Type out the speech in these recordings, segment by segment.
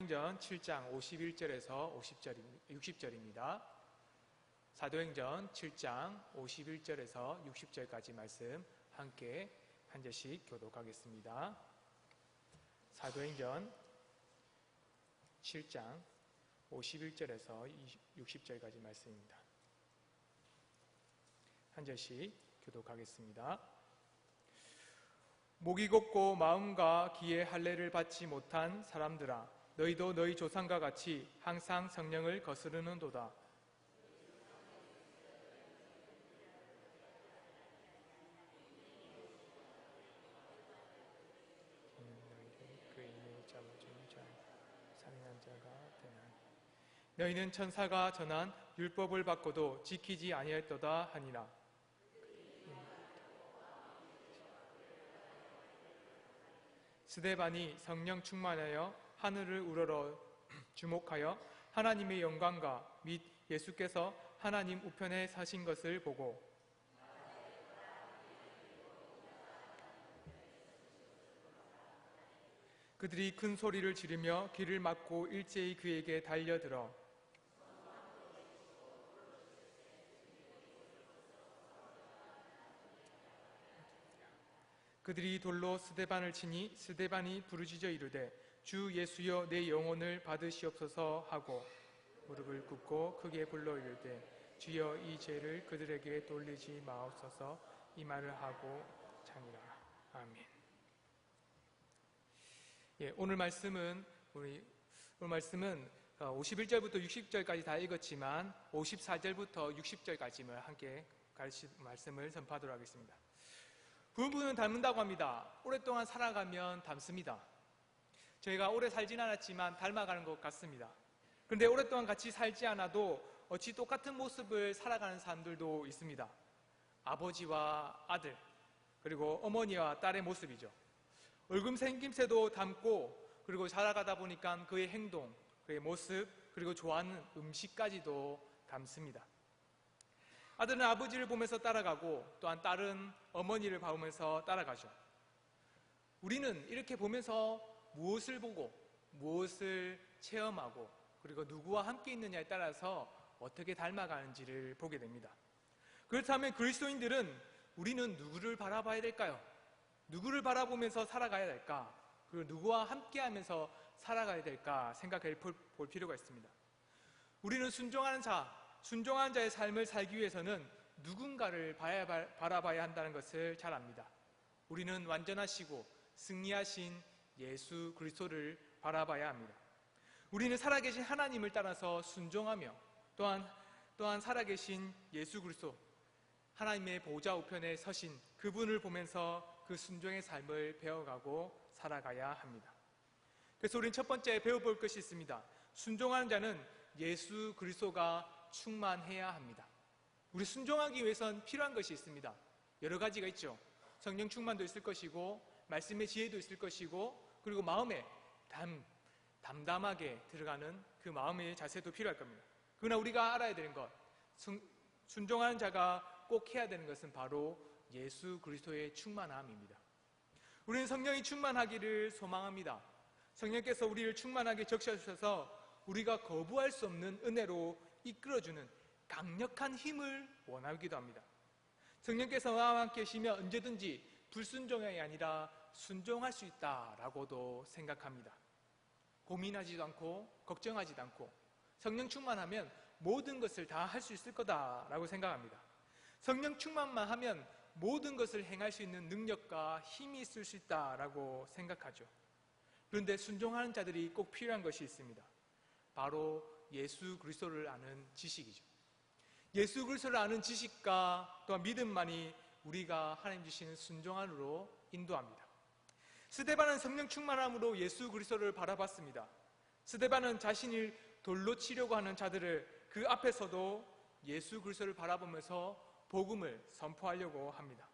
사도행전 7장 51절에서 60절입니다. 사도행전 7장 51절에서 60절까지 말씀 함께 한 절씩 교독하겠습니다. 사도행전 7장 51절에서 60절까지 말씀입니다. 한 절씩 교독하겠습니다. 목이 곧고 마음과 귀에 할례를 받지 못한 사람들아, 너희도 너희 조상과 같이 항상 성령을 거스르는도다. 너희는 천사가 전한 율법을 받고도 지키지 아니하였도다 하니라. 스데반이 성령 충만하여 하늘을 우러러 주목하여 하나님의 영광과 및 예수께서 하나님 우편에 서신 것을 보고 그들이 큰 소리를 지르며 귀를 막고 일제히 그에게 달려들어 그들이 돌로 스데반을 치니 스데반이 부르짖어 이르되 주 예수여 내 영혼을 받으시옵소서 하고 무릎을 꿇고 크게 불러 이르되 주여 이 죄를 그들에게 돌리지 마옵소서 이 말을 하고 자니라. 아멘. 오늘 말씀은 51절부터 60절까지 다 읽었지만 54절부터 60절까지를 함께 말씀을 전파하도록 하겠습니다. 부부는 닮는다고 합니다. 오랫동안 살아가면 닮습니다. 저희가 오래 살진 않았지만 닮아가는 것 같습니다. 그런데 오랫동안 같이 살지 않아도 어찌 똑같은 모습을 살아가는 사람들도 있습니다. 아버지와 아들, 그리고 어머니와 딸의 모습이죠. 얼굴 생김새도 닮고, 그리고 살아가다 보니까 그의 행동, 그의 모습, 그리고 좋아하는 음식까지도 닮습니다. 아들은 아버지를 보면서 따라가고 또한 딸은 어머니를 보면서 따라가죠. 우리는 이렇게 보면서 무엇을 보고 무엇을 체험하고 그리고 누구와 함께 있느냐에 따라서 어떻게 닮아가는지를 보게 됩니다. 그렇다면 그리스도인들은 우리는 누구를 바라봐야 될까요? 누구를 바라보면서 살아가야 될까? 그리고 누구와 함께하면서 살아가야 될까 생각해 볼 필요가 있습니다. 우리는 순종하는 자의 삶을 살기 위해서는 누군가를 바라봐야 한다는 것을 잘 압니다. 우리는 완전하시고 승리하신 예수 그리스도를 바라봐야 합니다. 우리는 살아계신 하나님을 따라서 순종하며 또한 살아계신 예수 그리스도, 하나님의 보좌 우편에 서신 그분을 보면서 그 순종의 삶을 배워가고 살아가야 합니다. 그래서 우리는 첫 번째 배워볼 것이 있습니다. 순종하는 자는 예수 그리스도가 충만해야 합니다. 우리 순종하기 위해선 필요한 것이 있습니다. 여러 가지가 있죠. 성령 충만도 있을 것이고 말씀의 지혜도 있을 것이고 그리고 마음에 담담하게 들어가는 그 마음의 자세도 필요할 겁니다. 그러나 우리가 알아야 되는 것, 순종하는 자가 꼭 해야 되는 것은 바로 예수 그리스도의 충만함입니다. 우리는 성령이 충만하기를 소망합니다. 성령께서 우리를 충만하게 적셔주셔서 우리가 거부할 수 없는 은혜로 이끌어주는 강력한 힘을 원하기도 합니다. 성령께서 나와 함께 계시면 언제든지 불순종이 아니라 순종할 수 있다라고도 생각합니다. 고민하지도 않고 걱정하지도 않고 성령 충만하면 모든 것을 다 할 수 있을 거다라고 생각합니다. 성령 충만만 하면 모든 것을 행할 수 있는 능력과 힘이 있을 수 있다라고 생각하죠. 그런데 순종하는 자들이 꼭 필요한 것이 있습니다. 바로 예수 그리스도를 아는 지식이죠. 예수 그리스도를 아는 지식과 또한 믿음만이 우리가 하나님 주시는 순종안으로 인도합니다. 스데반은 성령 충만함으로 예수 그리스도를 바라봤습니다. 스데반은 자신을 돌로 치려고 하는 자들을 그 앞에서도 예수 그리스도를 바라보면서 복음을 선포하려고 합니다.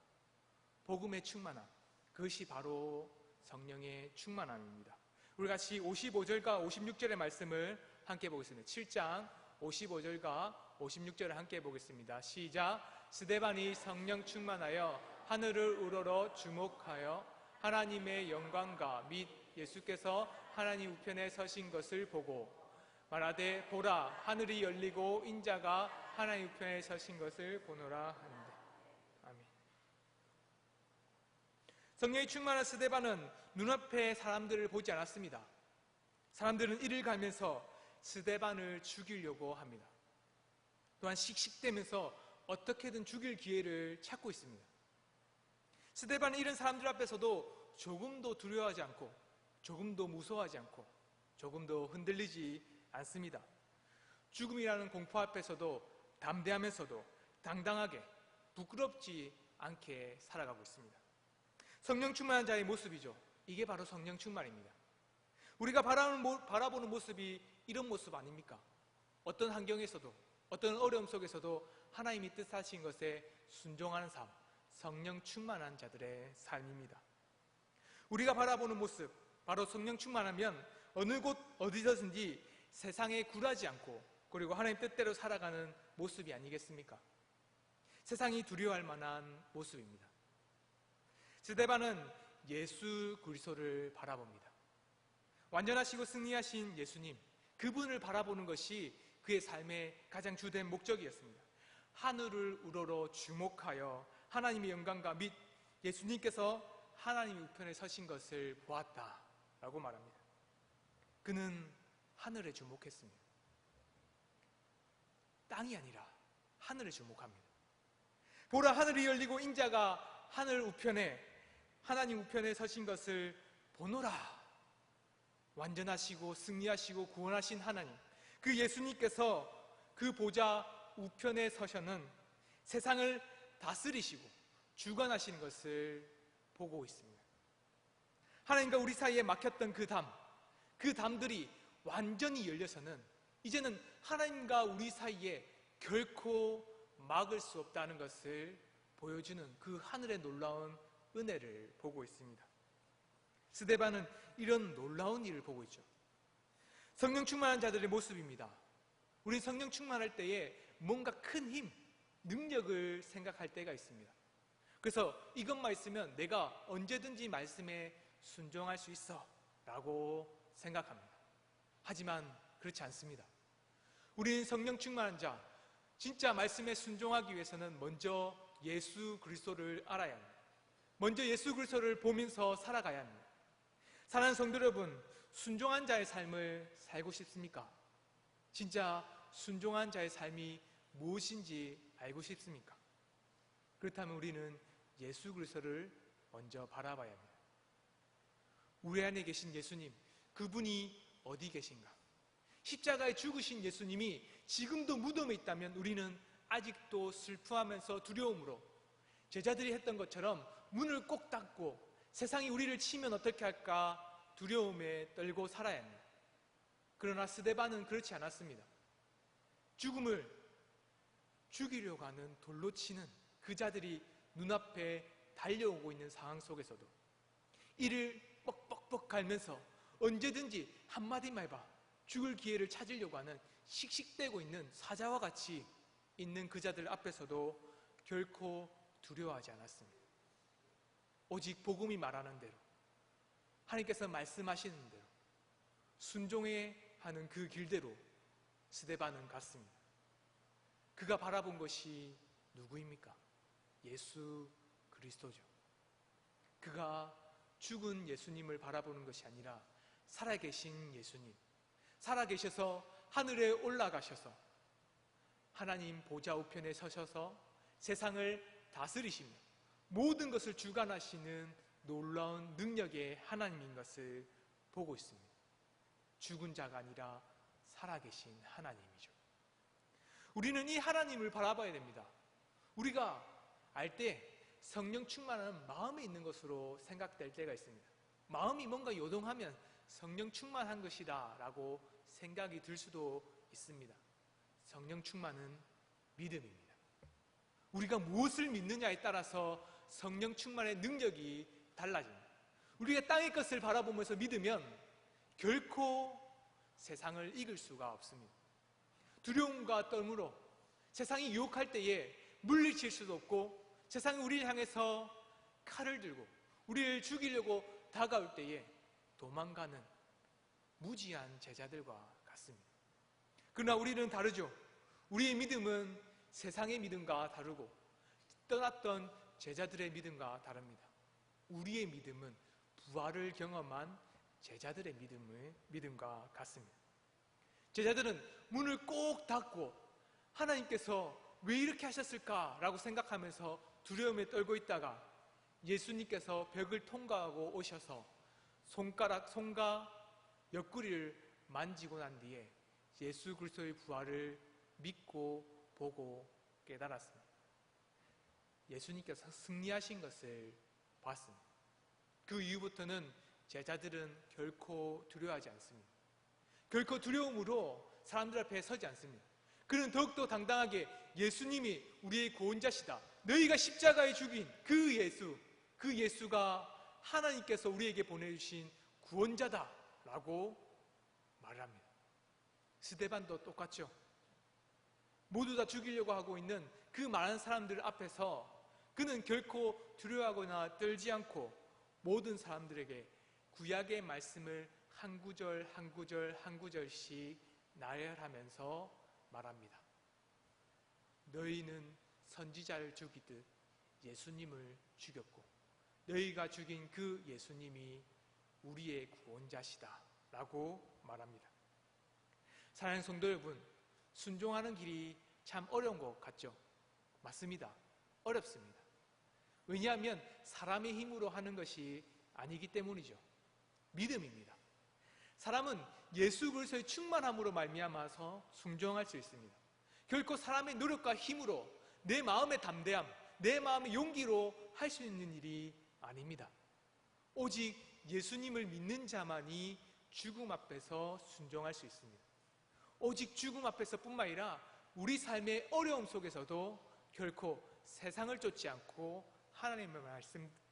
복음의 충만함, 그것이 바로 성령의 충만함입니다. 우리 같이 55절과 56절의 말씀을 함께 보겠습니다. 7장 55절과 56절을 함께 보겠습니다. 시작. 스데반이 성령 충만하여 하늘을 우러러 주목하여 하나님의 영광과 및 예수께서 하나님 우편에 서신 것을 보고 말하되 보라 하늘이 열리고 인자가 하나님 우편에 서신 것을 보노라 하는데. 아멘. 성령이 충만한 스데반은 눈앞에 사람들을 보지 않았습니다. 사람들은 이를 가면서 스데반을 죽이려고 합니다. 또한 씩씩대면서 어떻게든 죽일 기회를 찾고 있습니다. 스데반은 이런 사람들 앞에서도 조금도 두려워하지 않고, 조금도 무서워하지 않고, 조금도 흔들리지 않습니다. 죽음이라는 공포 앞에서도 담대하면서도 당당하게 부끄럽지 않게 살아가고 있습니다. 성령 충만한 자의 모습이죠. 이게 바로 성령 충만입니다. 우리가 바라보는 모습이 이런 모습 아닙니까? 어떤 환경에서도, 어떤 어려움 속에서도 하나님이 뜻하신 것에 순종하는 삶, 성령 충만한 자들의 삶입니다. 우리가 바라보는 모습, 바로 성령 충만하면 어느 곳 어디서든지 세상에 굴하지 않고, 그리고 하나님 뜻대로 살아가는 모습이 아니겠습니까? 세상이 두려워할 만한 모습입니다. 스데반은 예수 그리스도를 바라봅니다. 완전하시고 승리하신 예수님, 그분을 바라보는 것이 그의 삶의 가장 주된 목적이었습니다. 하늘을 우러러 주목하여 하나님의 영광과 및 예수님께서 하나님의 우편에 서신 것을 보았다라고 말합니다. 그는 하늘에 주목했습니다. 땅이 아니라 하늘에 주목합니다. 보라 하늘이 열리고 인자가 하늘 우편에, 하나님 우편에 서신 것을 보노라. 완전하시고 승리하시고 구원하신 하나님, 그 예수님께서 그 보좌 우편에 서셔는 세상을 다스리시고 주관하시는 것을 보고 있습니다. 하나님과 우리 사이에 막혔던 그 담들이 완전히 열려서는 이제는 하나님과 우리 사이에 결코 막을 수 없다는 것을 보여주는 그 하늘의 놀라운 은혜를 보고 있습니다. 스데반은 이런 놀라운 일을 보고 있죠. 성령 충만한 자들의 모습입니다. 우리 성령 충만할 때에 뭔가 큰 힘, 능력을 생각할 때가 있습니다. 그래서 이것만 있으면 내가 언제든지 말씀에 순종할 수 있어 라고 생각합니다. 하지만 그렇지 않습니다. 우리는 성령 충만한 자, 진짜 말씀에 순종하기 위해서는 먼저 예수 그리스도를 알아야 합니다. 먼저 예수 그리스도를 보면서 살아가야 합니다. 사랑하는 성도 여러분, 순종한 자의 삶을 살고 싶습니까? 진짜 순종한 자의 삶이 무엇인지 알고 싶습니까? 그렇다면 우리는 예수 그리스도를 먼저 바라봐야 합니다. 우리 안에 계신 예수님, 그분이 어디 계신가? 십자가에 죽으신 예수님이 지금도 무덤에 있다면 우리는 아직도 슬퍼하면서 두려움으로 제자들이 했던 것처럼 문을 꼭 닫고 세상이 우리를 치면 어떻게 할까 두려움에 떨고 살아야 합니다. 그러나 스데반은 그렇지 않았습니다. 죽음을 죽이려고 하는 돌로 치는 그 자들이 눈앞에 달려오고 있는 상황 속에서도 이를 뻑뻑뻑 갈면서 언제든지 한마디만 해봐 죽을 기회를 찾으려고 하는 씩씩대고 있는 사자와 같이 있는 그 자들 앞에서도 결코 두려워하지 않았습니다. 오직 복음이 말하는 대로, 하나님께서 말씀하시는 대로 순종해 하는 그 길대로 스데반은 갔습니다. 그가 바라본 것이 누구입니까? 예수 그리스도죠. 그가 죽은 예수님을 바라보는 것이 아니라 살아계신 예수님, 살아계셔서 하늘에 올라가셔서 하나님 보좌 우편에 서셔서 세상을 다스리십니다. 모든 것을 주관하시는 놀라운 능력의 하나님인 것을 보고 있습니다. 죽은 자가 아니라 살아계신 하나님이죠. 우리는 이 하나님을 바라봐야 됩니다. 우리가 알 때 성령 충만은 마음에 있는 것으로 생각될 때가 있습니다. 마음이 뭔가 요동하면 성령 충만한 것이다 라고 생각이 들 수도 있습니다. 성령 충만은 믿음입니다. 우리가 무엇을 믿느냐에 따라서 성령 충만의 능력이 달라집니다. 우리가 땅의 것을 바라보면서 믿으면 결코 세상을 이길 수가 없습니다. 두려움과 떨므로 세상이 유혹할 때에 물리칠 수도 없고, 세상이 우리를 향해서 칼을 들고 우리를 죽이려고 다가올 때에 도망가는 무지한 제자들과 같습니다. 그러나 우리는 다르죠. 우리의 믿음은 세상의 믿음과 다르고 떠났던 제자들의 믿음과 다릅니다. 우리의 믿음은 부활을 경험한 제자들의 믿음과 같습니다. 제자들은 문을 꼭 닫고 하나님께서 왜 이렇게 하셨을까라고 생각하면서 두려움에 떨고 있다가 예수님께서 벽을 통과하고 오셔서 손과 옆구리를 만지고 난 뒤에 예수 그리스도의 부활을 믿고 보고 깨달았습니다. 예수님께서 승리하신 것을 봤습니다. 그 이후부터는 제자들은 결코 두려워하지 않습니다. 결코 두려움으로 사람들 앞에 서지 않습니다. 그는 더욱더 당당하게 예수님이 우리의 구원자시다, 너희가 십자가에 죽인 그 예수가 하나님께서 우리에게 보내주신 구원자다 라고 말을 합니다. 스데반도 똑같죠. 모두 다 죽이려고 하고 있는 그 많은 사람들 앞에서 그는 결코 두려워하거나 떨지 않고 모든 사람들에게 구약의 말씀을 한 구절 한 구절 한 구절씩 나열하면서 말합니다. 너희는 선지자를 죽이듯 예수님을 죽였고 너희가 죽인 그 예수님이 우리의 구원자시다 라고 말합니다. 사랑하는 성도 여러분, 순종하는 길이 참 어려운 것 같죠? 맞습니다. 어렵습니다. 왜냐하면 사람의 힘으로 하는 것이 아니기 때문이죠. 믿음입니다. 사람은 예수 그리스도의 충만함으로 말미암아서 순종할 수 있습니다. 결코 사람의 노력과 힘으로 내 마음의 담대함, 내 마음의 용기로 할 수 있는 일이 아닙니다. 오직 예수님을 믿는 자만이 죽음 앞에서 순종할 수 있습니다. 오직 죽음 앞에서뿐만 아니라 우리 삶의 어려움 속에서도 결코 세상을 쫓지 않고 하나님의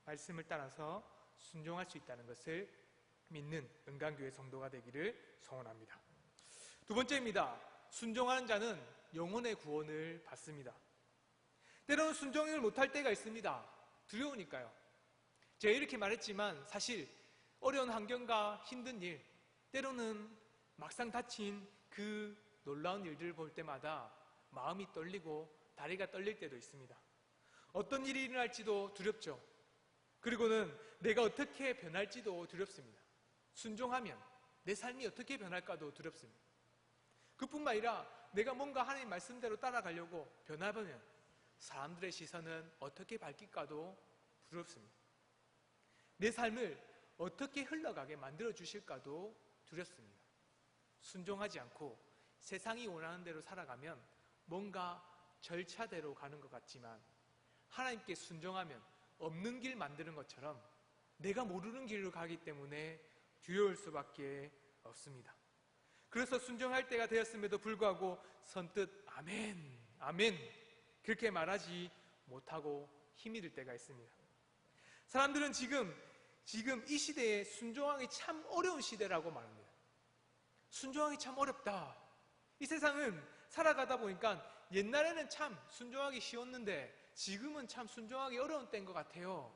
말씀을 따라서 순종할 수 있다는 것을 믿는 은강교회 성도가 되기를 소원합니다. 두 번째입니다. 순종하는 자는 영혼의 구원을 받습니다. 때로는 순종을 못할 때가 있습니다. 두려우니까요. 제가 이렇게 말했지만 사실 어려운 환경과 힘든 일, 때로는 막상 닥친 그 놀라운 일들을 볼 때마다 마음이 떨리고 다리가 떨릴 때도 있습니다. 어떤 일이 일어날지도 두렵죠. 그리고는 내가 어떻게 변할지도 두렵습니다. 순종하면 내 삶이 어떻게 변할까도 두렵습니다. 그뿐만 아니라 내가 뭔가 하나님 말씀대로 따라가려고 변화하면 사람들의 시선은 어떻게 바뀔까도 두렵습니다. 내 삶을 어떻게 흘러가게 만들어 주실까도 두렵습니다. 순종하지 않고 세상이 원하는 대로 살아가면 뭔가 절차대로 가는 것 같지만 하나님께 순종하면 없는 길 만드는 것처럼 내가 모르는 길로 가기 때문에 두려울 수밖에 없습니다. 그래서 순종할 때가 되었음에도 불구하고 선뜻 아멘, 아멘 그렇게 말하지 못하고 힘이 들 때가 있습니다. 사람들은 지금 이 시대에 순종하기 참 어려운 시대라고 말합니다. 순종하기 참 어렵다. 이 세상은 살아가다 보니까 옛날에는 참 순종하기 쉬웠는데 지금은 참 순종하기 어려운 때인 것 같아요.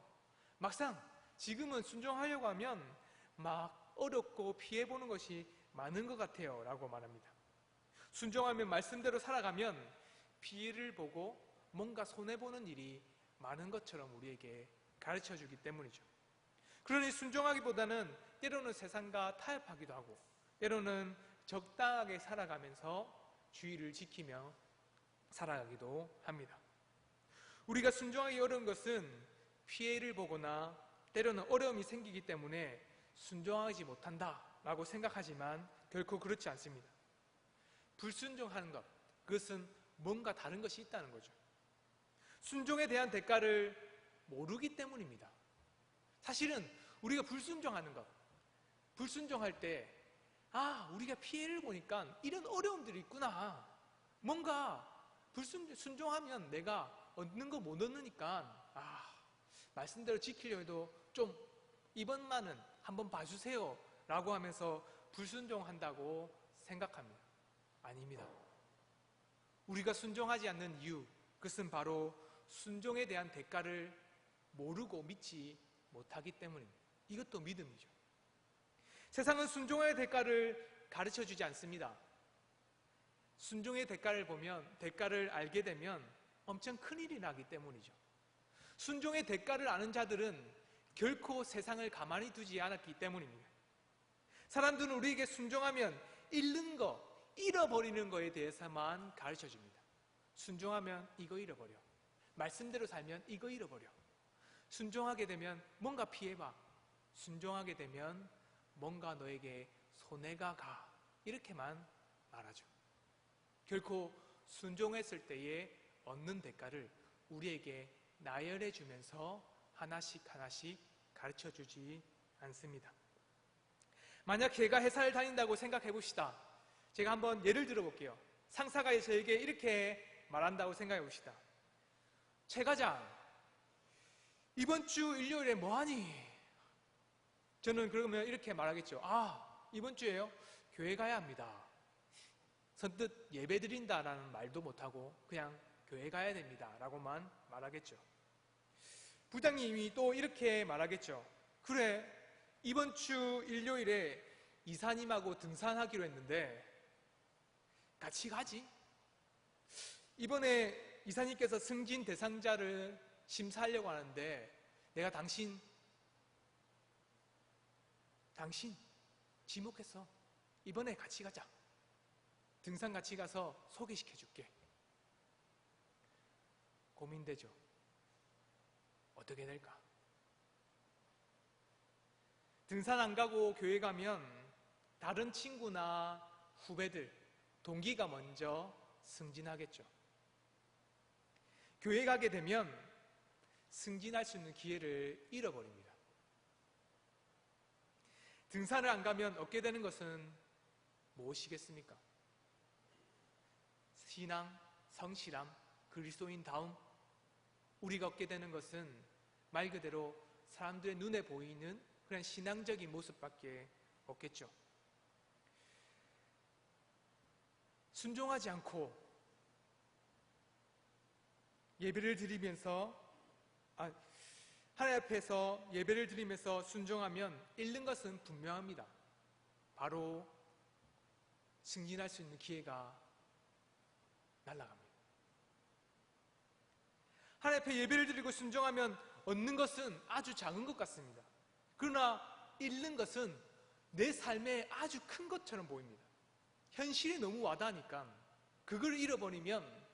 막상 지금은 순종하려고 하면 막 어렵고 피해보는 것이 많은 것 같아요 라고 말합니다. 순종하면 말씀대로 살아가면 피해를 보고 뭔가 손해보는 일이 많은 것처럼 우리에게 가르쳐주기 때문이죠. 그러니 순종하기보다는 때로는 세상과 타협하기도 하고 때로는 적당하게 살아가면서 주의를 지키며 살아가기도 합니다. 우리가 순종하기 어려운 것은 피해를 보거나 때로는 어려움이 생기기 때문에 순종하지 못한다라고 생각하지만 결코 그렇지 않습니다. 불순종하는 것, 그것은 뭔가 다른 것이 있다는 거죠. 순종에 대한 대가를 모르기 때문입니다. 사실은 우리가 불순종하는 것, 불순종할 때 우리가 피해를 보니까 이런 어려움들이 있구나. 뭔가 순종하면 내가 얻는 거 못 얻으니까 말씀대로 지키려 해도 좀 이번만은 한번 봐주세요 라고 하면서 불순종한다고 생각합니다. 아닙니다. 우리가 순종하지 않는 이유, 그것은 바로 순종에 대한 대가를 모르고 믿지 못하기 때문입니다. 이것도 믿음이죠. 세상은 순종의 대가를 가르쳐 주지 않습니다. 순종의 대가를 보면, 대가를 알게 되면 엄청 큰일이 나기 때문이죠. 순종의 대가를 아는 자들은 결코 세상을 가만히 두지 않았기 때문입니다. 사람들은 우리에게 순종하면 잃는 거, 잃어버리는 거에 대해서만 가르쳐 줍니다. 순종하면 이거 잃어버려. 말씀대로 살면 이거 잃어버려. 순종하게 되면 뭔가 피해봐. 순종하게 되면 뭔가 너에게 손해가 가. 이렇게만 말하죠. 결코 순종했을 때에 얻는 대가를 우리에게 나열해 주면서 하나씩 하나씩 가르쳐 주지 않습니다. 만약 제가 회사를 다닌다고 생각해 봅시다. 제가 한번 예를 들어 볼게요. 상사가 저에게 이렇게 말한다고 생각해 봅시다. 최 과장, 이번 주 일요일에 뭐하니? 저는 그러면 이렇게 말하겠죠. 아, 이번 주에요? 교회 가야 합니다. 선뜻 예배 드린다라는 말도 못하고 그냥 교회 가야 됩니다 라고만 말하겠죠. 부장님이 또 이렇게 말하겠죠. 그래, 이번 주 일요일에 이사님하고 등산하기로 했는데 같이 가지? 이번에 이사님께서 승진 대상자를 심사하려고 하는데 내가 당신 지목했어. 이번에 같이 가자. 등산 같이 가서 소개시켜 줄게. 고민되죠. 어떻게 될까? 등산 안 가고 교회 가면 다른 친구나 후배들, 동기가 먼저 승진하겠죠. 교회 가게 되면 승진할 수 있는 기회를 잃어버립니다. 등산을 안 가면 얻게 되는 것은 무엇이겠습니까? 신앙, 성실함, 그리스도인다움. 우리가 얻게 되는 것은 말 그대로 사람들의 눈에 보이는 그런 신앙적인 모습밖에 없겠죠. 순종하지 않고 예배를 드리면서 하나님 앞에서 예배를 드리면서 순종하면 잃는 것은 분명합니다. 바로 승진할 수 있는 기회가 날아갑니다. 하나님 앞에 예배를 드리고 순종하면 얻는 것은 아주 작은 것 같습니다. 그러나 잃는 것은 내 삶에 아주 큰 것처럼 보입니다. 현실이 너무 와닿으니까 그걸 잃어버리면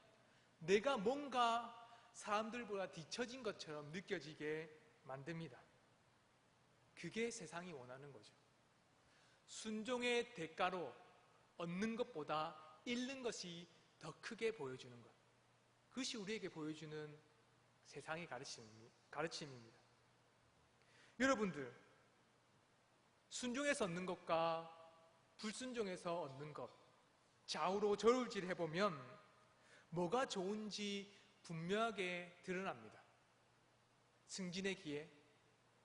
내가 뭔가 사람들보다 뒤처진 것처럼 느껴지게 만듭니다. 그게 세상이 원하는 거죠. 순종의 대가로 얻는 것보다 잃는 것이 더 크게 보여주는 것. 그것이 우리에게 보여주는 세상의 가르침입니다. 여러분들, 순종해서 얻는 것과 불순종해서 얻는 것, 좌우로 저울질 해보면 뭐가 좋은지 분명하게 드러납니다. 승진의 기회,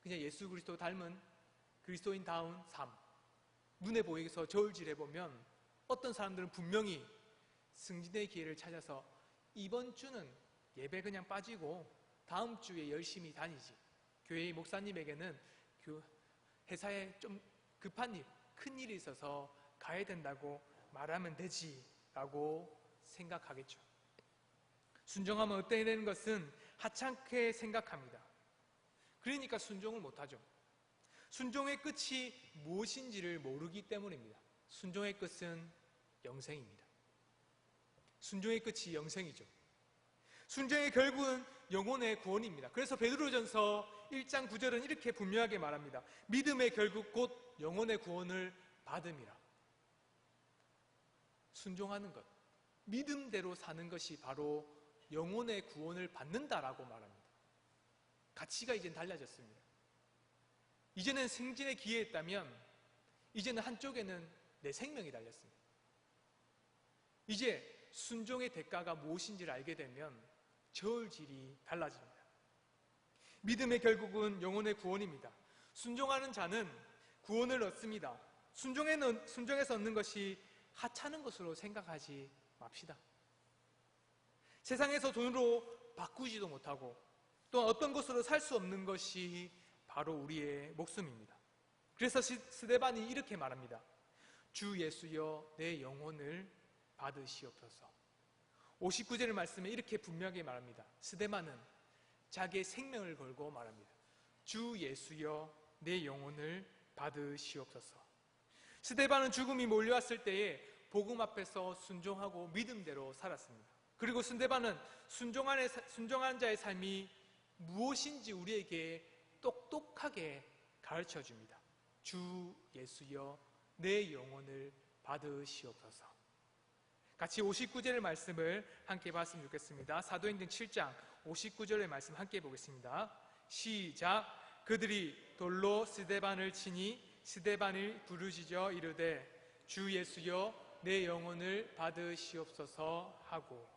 그냥 예수 그리스도 닮은 그리스도인다운 삶, 눈에 보이게서 저울질 해보면 어떤 사람들은 분명히 승진의 기회를 찾아서 이번 주는 예배 그냥 빠지고 다음 주에 열심히 다니지. 교회의 목사님에게는 회사에 좀 급한 일, 큰 일이 있어서 가야 된다고 말하면 되지 라고 생각하겠죠. 순종하면 어떻게 되는 것은 하찮게 생각합니다. 그러니까 순종을 못하죠. 순종의 끝이 무엇인지를 모르기 때문입니다. 순종의 끝은 영생입니다. 순종의 끝이 영생이죠. 순종의 결국은 영혼의 구원입니다. 그래서 베드로전서 1장 9절은 이렇게 분명하게 말합니다. 믿음의 결국 곧 영혼의 구원을 받음이라. 순종하는 것, 믿음대로 사는 것이 바로 영혼의 구원을 받는다라고 말합니다. 가치가 이젠 달라졌습니다. 이제는 승진의 기회에 있다면 이제는 한쪽에는 내 생명이 달렸습니다. 이제 순종의 대가가 무엇인지를 알게 되면 저울질이 달라집니다. 믿음의 결국은 영혼의 구원입니다. 순종하는 자는 구원을 얻습니다. 순종해서 얻는 것이 하찮은 것으로 생각하지 맙시다. 세상에서 돈으로 바꾸지도 못하고 또 어떤 것으로 살 수 없는 것이 바로 우리의 목숨입니다. 그래서 스데반이 이렇게 말합니다. 주 예수여 내 영혼을 받으시옵소서. 59절의 말씀에 이렇게 분명하게 말합니다. 스데반은 자기의 생명을 걸고 말합니다. 주 예수여 내 영혼을 받으시옵소서. 스데반은 죽음이 몰려왔을 때에 복음 앞에서 순종하고 믿음대로 살았습니다. 그리고 스데반은 순종한 자의 삶이 무엇인지 우리에게 똑똑하게 가르쳐 줍니다. 주 예수여 내 영혼을 받으시옵소서. 같이 59절의 말씀을 함께 봤으면 좋겠습니다. 사도행전 7장 59절의 말씀 함께 보겠습니다. 시작. 그들이 돌로 스데반을 치니 스데반이 부르짖어 이르되 주 예수여 내 영혼을 받으시옵소서 하고.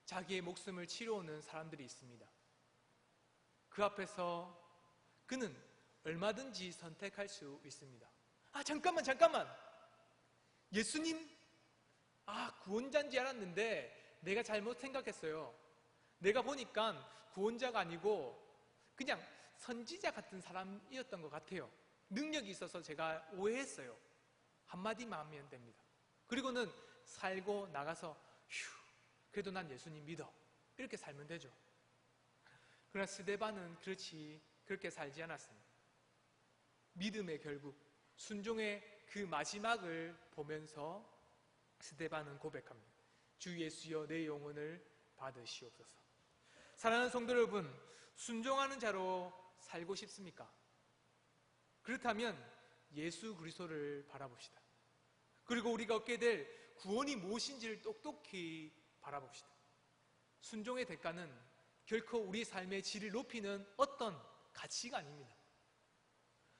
자기의 목숨을 치러오는 사람들이 있습니다. 그 앞에서 그는 얼마든지 선택할 수 있습니다. 잠깐만. 예수님, 구원자인 줄 알았는데 내가 잘못 생각했어요. 내가 보니까 구원자가 아니고 그냥 선지자 같은 사람이었던 것 같아요. 능력이 있어서 제가 오해했어요. 한마디만 하면 됩니다. 그리고는 살고 나가서 그래도 난 예수님 믿어, 이렇게 살면 되죠. 그러나 스데반은 그렇게 살지 않았습니다. 믿음의 결국, 순종의 그 마지막을 보면서 스데반은 고백합니다. 주 예수여 내 영혼을 받으시옵소서. 사랑하는 성도 여러분, 순종하는 자로 살고 싶습니까? 그렇다면 예수 그리스도를 바라봅시다. 그리고 우리가 얻게 될 구원이 무엇인지를 똑똑히 바라봅시다. 순종의 대가는 결코 우리 삶의 질을 높이는 어떤 가치가 아닙니다.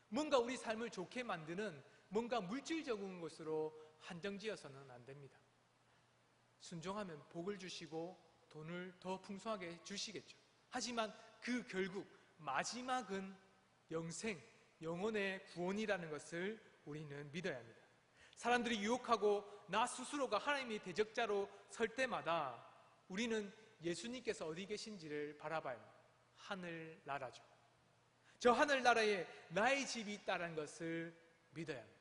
뭔가 우리 삶을 좋게 만드는 뭔가 물질적인 것으로 한정지어서는 안 됩니다. 순종하면 복을 주시고 돈을 더 풍성하게 주시겠죠. 하지만 그 결국 마지막은 영혼의 구원이라는 것을 우리는 믿어야 합니다. 사람들이 유혹하고 나 스스로가 하나님의 대적자로 설 때마다 우리는 예수님께서 어디 계신지를 바라봐야 합니다. 하늘나라죠. 저 하늘나라에 나의 집이 있다는 것을 믿어야 합니다.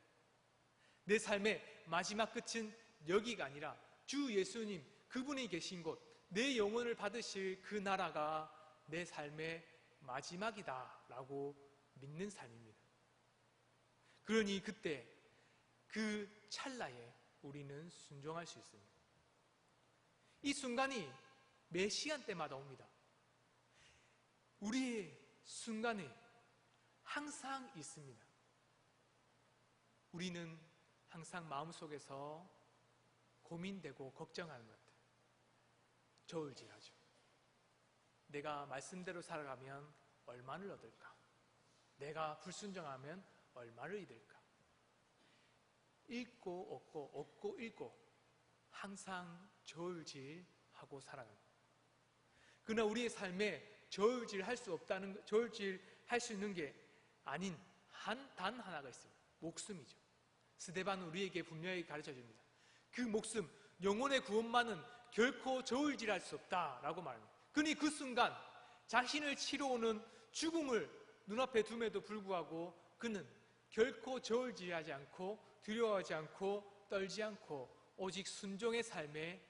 내 삶의 마지막 끝은 여기가 아니라 주 예수님, 그분이 계신 곳, 내 영혼을 받으실 그 나라가 내 삶의 마지막이다라고 믿는 삶입니다. 그러니 그때 그 찰나에 우리는 순종할 수 있습니다. 이 순간이 매 시간대마다 옵니다. 우리의 순간이 항상 있습니다. 우리는 항상 마음속에서 고민되고 걱정하는 것 같아요. 저울질하죠. 내가 말씀대로 살아가면 얼마를 얻을까? 내가 불순종하면 얼마를 잃을까? 잃고 얻고 얻고 잃고 항상 저울질하고 살아갑니다. 그러나 우리의 삶에 저울질할 수 있는 게 아닌 단 하나가 있습니다. 목숨이죠. 스데반은 우리에게 분명히 가르쳐 줍니다. 그 목숨, 영혼의 구원만은 결코 저울질할 수 없다라고 말합니다. 그러니 그 순간 자신을 치러오는 죽음을 눈앞에 둠에도 불구하고 그는 결코 저울질하지 않고 두려워하지 않고 떨지 않고 오직 순종의 삶에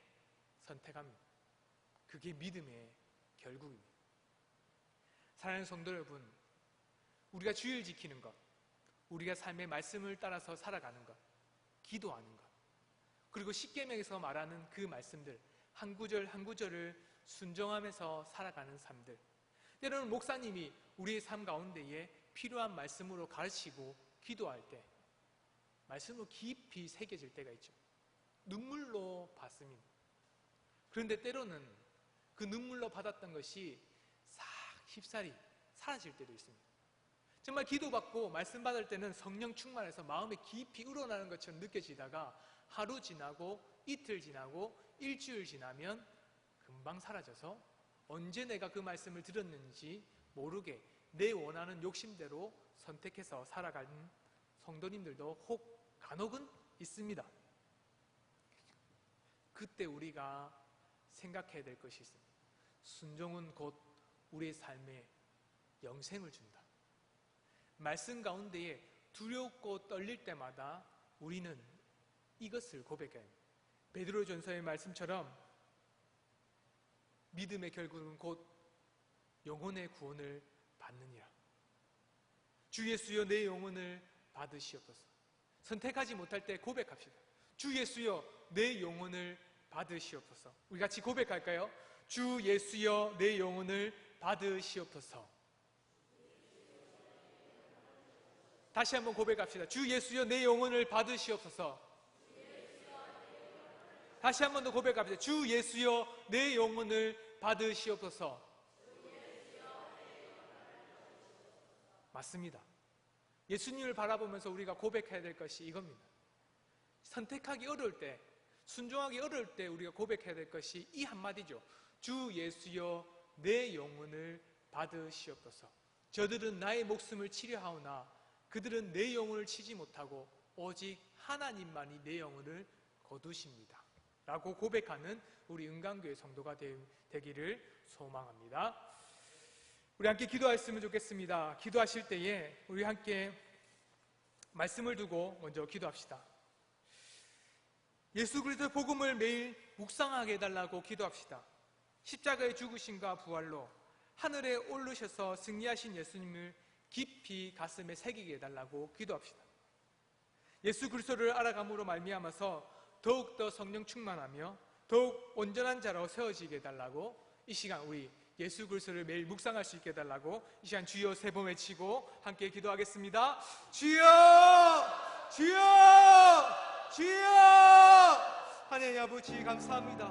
선택합니다. 그게 믿음의 결국입니다. 사랑하는 성도 여러분, 우리가 주일 지키는 것, 우리가 삶의 말씀을 따라서 살아가는 것, 기도하는 것, 그리고 십계명에서 말하는 그 말씀들 한 구절 한 구절을 순종하면서 살아가는 삶들, 때로는 목사님이 우리의 삶 가운데에 필요한 말씀으로 가르치고 기도할 때 말씀으로 깊이 새겨질 때가 있죠. 눈물로 받습니다. 그런데 때로는 그 눈물로 받았던 것이 싹 휩싸리 사라질 때도 있습니다. 정말 기도받고 말씀 받을 때는 성령 충만해서 마음에 깊이 우러나는 것처럼 느껴지다가 하루 지나고 이틀 지나고 일주일 지나면 금방 사라져서 언제 내가 그 말씀을 들었는지 모르게 내 원하는 욕심대로 선택해서 살아가는 성도님들도 혹 간혹은 있습니다. 그때 우리가 생각해야 될 것이 있습니다. 순종은 곧 우리의 삶의 영생을 준다. 말씀 가운데에 두렵고 떨릴 때마다 우리는 이것을 고백해야 합니다. 베드로전서의 말씀처럼 믿음의 결국은 곧 영혼의 구원을 받느니라. 주 예수여 내 영혼을 받으시옵소서. 선택하지 못할 때 고백합시다. 주 예수여 내 영혼을 받으시옵소서. 우리 같이 고백할까요? 주 예수여 내 영혼을 받으시옵소서. 다시 한번 고백합시다. 주 예수여 내 영혼을 받으시옵소서. 다시 한번 더 고백합시다. 주 예수여 내 영혼을 받으시옵소서. 맞습니다. 예수님을 바라보면서 우리가 고백해야 될 것이 이겁니다. 선택하기 어려울 때, 순종하기 어려울 때 우리가 고백해야 될 것이 이 한마디죠. 주 예수여 내 영혼을 받으시옵소서. 저들은 나의 목숨을 치려하오나 그들은 내 영혼을 치지 못하고 오직 하나님만이 내 영혼을 거두십니다 라고 고백하는 우리 은강교회 성도가 되기를 소망합니다. 우리 함께 기도하셨으면 좋겠습니다. 기도하실 때에 우리 함께 말씀을 두고 먼저 기도합시다. 예수 그리스도의 복음을 매일 묵상하게 해달라고 기도합시다. 십자가의 죽으심과 부활로 하늘에 오르셔서 승리하신 예수님을 깊이 가슴에 새기게 해달라고 기도합시다. 예수 그리스도를 알아감으로 말미암아서 더욱더 성령 충만하며 더욱 온전한 자로 세워지게 해달라고 이 시간 우리 예수 그리스도를 매일 묵상할 수 있게 해달라고 이 시간 주여 세 번 외치고 함께 기도하겠습니다. 주여! 주여! 주여! 하나님 아버지 감사합니다.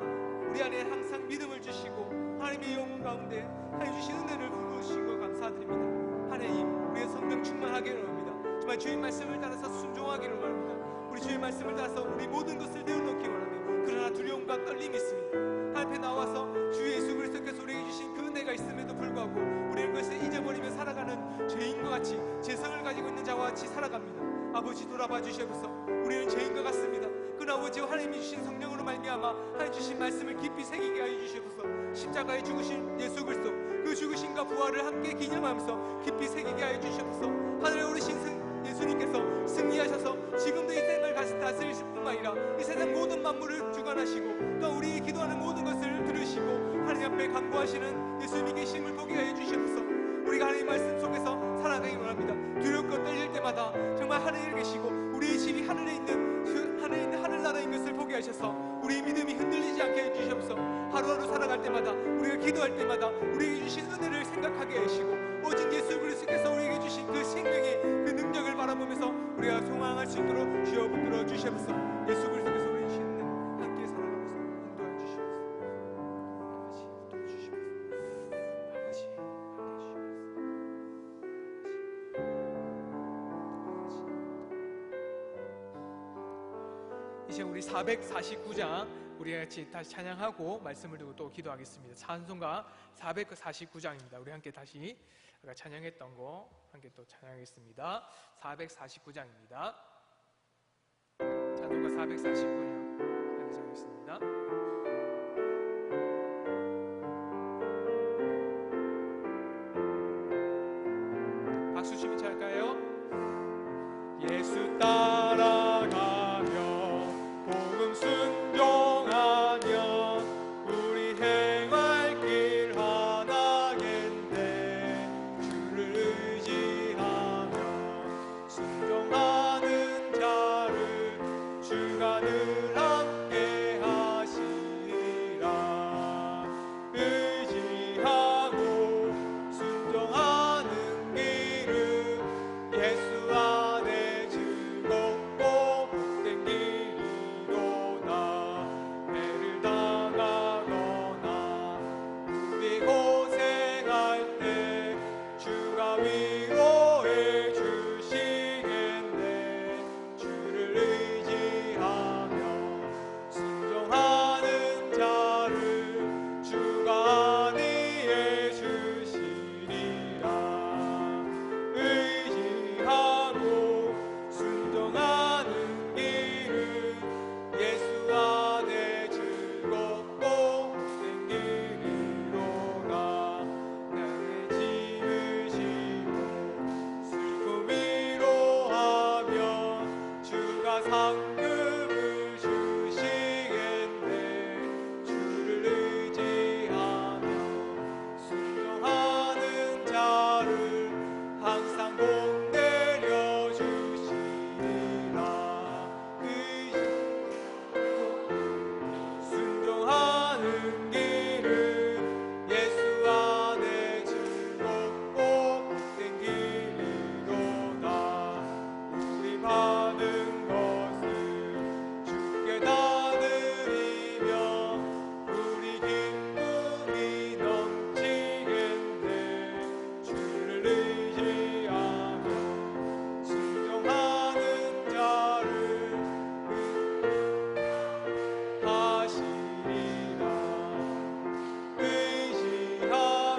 우리 안에 항상 믿음을 주시고 하나님의 영혼 가운데 하나님 주신 은혜를 부으시고 감사드립니다. 하나님 우리의 성령 충만하기를 원합니다. 정말 주의 말씀을 따라서 순종하기를 원합니다. 우리 주의 말씀을 따라서 우리 모든 것을 내어놓기 원합니다. 그러나 두려움과 떨림이 있습니다. 하나님 앞에 나와서 주 예수 그리스도께서 우리에게 주신 그 은혜가 있음에도 불구하고 우리는 그것을 잊어버리며 살아가는 죄인과 같이 죄성을 가지고 있는 자와 같이 살아갑니다. 아버지 돌아봐 주시옵소서. 우리는 죄인과 같습니다. 그러나 아버지와 하나님이 주신 성령으로 말미암아 하나님 주신 말씀을 깊이 새기게 하여 주시옵소서. 십자가에 죽으신 예수 그리스도 그 죽으심과 부활을 함께 기념하면서 깊이 새기게 하여 주시옵소서. 하늘에 오르신 예수님께서 승리하셔서 지금도 이 세상을 다스리실 뿐만 아니라 이 세상 모든 만물을 주관하시고 또 우리 기도하는 모든 것을 들으시고 하나님 앞에 간구하시는 예수님이 계심을 보게 하여 주시옵소서. 우리가 하나님 말씀 속에서 살아가기 원합니다. 두렵고 떨릴 때마다 정말 하늘에 계시고 우리의 집이 하늘에 있는 하늘나라인 것을 보게 하셔서 우리의 믿음이 흔들리지 않게 해주시옵소서. 하루하루 살아갈 때마다 우리가 기도할 때마다 우리에게 주신 은혜를 생각하게 하시고 오직 예수 그리스도께서 우리에게 주신 그 생명의 그 능력을 바라보면서 우리가 소망할 수 있도록 주여 붙들어 주시옵소서. 예수 그리스도께서 우리 주신 은혜 함께 살아가면서 인도해 주시옵소서. 붙들어 주시옵소서. 이제 우리 449장 우리 같이 다시 찬양하고 말씀을 두고 또 기도하겠습니다. 찬송가 449장입니다. 우리 함께 다시 아까 찬양했던 거 함께 또 찬양하겠습니다. 449장입니다. 찬송가 449장 함께 찬양하겠습니다. 박수 치면 잘까요? 예수 따라가며 복음 순종하며 우리 행할 길 하나인데 주를 의지하며 순종하는 자를 주가 늘 함께 하시네. 상급을 주시겠네. 주를 의지하며 순종하는 자를 항상 복 내려주시리라. 순종하는 길은 예수 안에 즐겁고 복된 길이로다. 우리 받은 것을 주께 다 드리며 우리 기쁨이 넘치겠네. 주를 의지하며 순종하는 자를 하시리라. 의지하고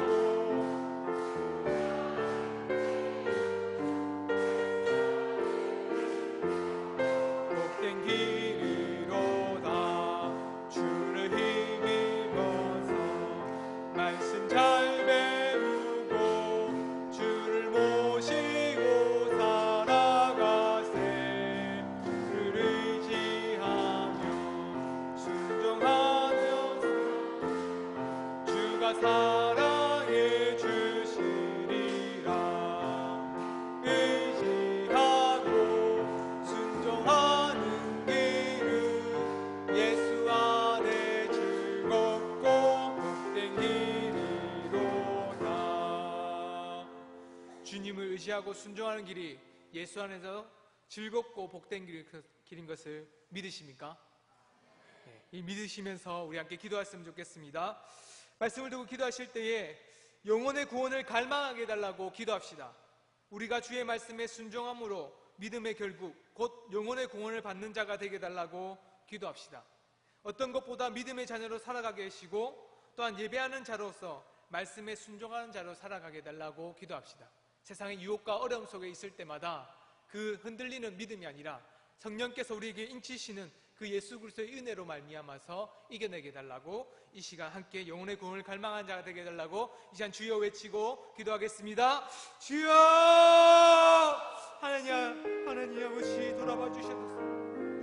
복된 길이로다. 주를 힘입어서 말씀 잘 배우고 주를 모시고 살아가세. 주를 의지하며 순종하며 주가 사랑해 주시리라. 의지하고 순종하는 길은 예수 안에 즐겁고 복된 길이로다. 주님을 의지하고 순종하는 길이 예수 안에서 즐겁고 복된 길인 것을 믿으십니까? 네, 이 믿으시면서 우리 함께 기도했으면 좋겠습니다. 말씀을 듣고 기도하실 때에 영혼의 구원을 갈망하게 해달라고 기도합시다. 우리가 주의 말씀에 순종함으로 믿음의 결국 곧 영혼의 구원을 받는 자가 되게 해달라고 기도합시다. 어떤 것보다 믿음의 자녀로 살아가게 하시고 또한 예배하는 자로서 말씀에 순종하는 자로 살아가게 해달라고 기도합시다. 세상의 유혹과 어려움 속에 있을 때마다 그 흔들리는 믿음이 아니라 성령께서 우리에게 인치시는 그 예수 그리스도의 은혜로 말미암아서 이겨내게 해달라고 이 시간 함께 영혼의 구원을 갈망한 자가 되게 해달라고 이 시간 주여 외치고 기도하겠습니다. 주여! 하나님 아버지 돌아봐 주셔서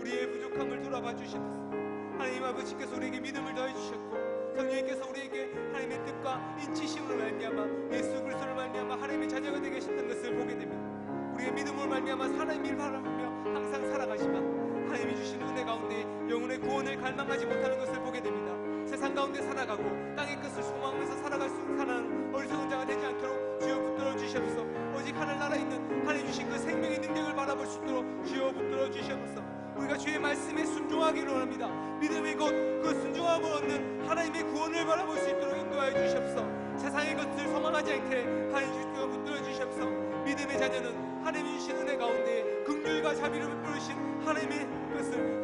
우리의 부족함을 돌아봐 주셔서 하나님 아버지께서 우리에게 믿음을 더해 주셨고 성령님께서 우리에게 하나님의 뜻과 인치심으로 말미암아 예수 그리스도를 말미암아 하나님의 자녀가 되게 하셨던 것을 보게 됩니다. 우리의 믿음을 말미암아 하나님을 바라보며 항상 살아가지만 하나님이 주신 은혜 가운데 영혼의 구원을 갈망하지 못하는 것을 보게 됩니다. 세상 가운데 살아가고 땅의 것을 소망하면서 살아갈 수 사는 어리석은 자가 되지 않도록 주여 붙들어 주시옵소서. 오직 하늘나라에 있는 하나님 주신 그 생명의 능력을 바라볼 수 있도록 주여 붙들어 주시옵소서. 우리가 주의 말씀에 순종하기를 원합니다. 믿음의 곧 그 순종함을 얻는 하나님의 구원을 바라볼 수 있도록 인도하여 주시옵소서. 세상의 것을 소망하지 않게 하나님 주여 붙들어 주시옵소서. 믿음의 자녀는 하나님이 주신 은혜 가운데 긍휼과 자비를 베푸신 하나님의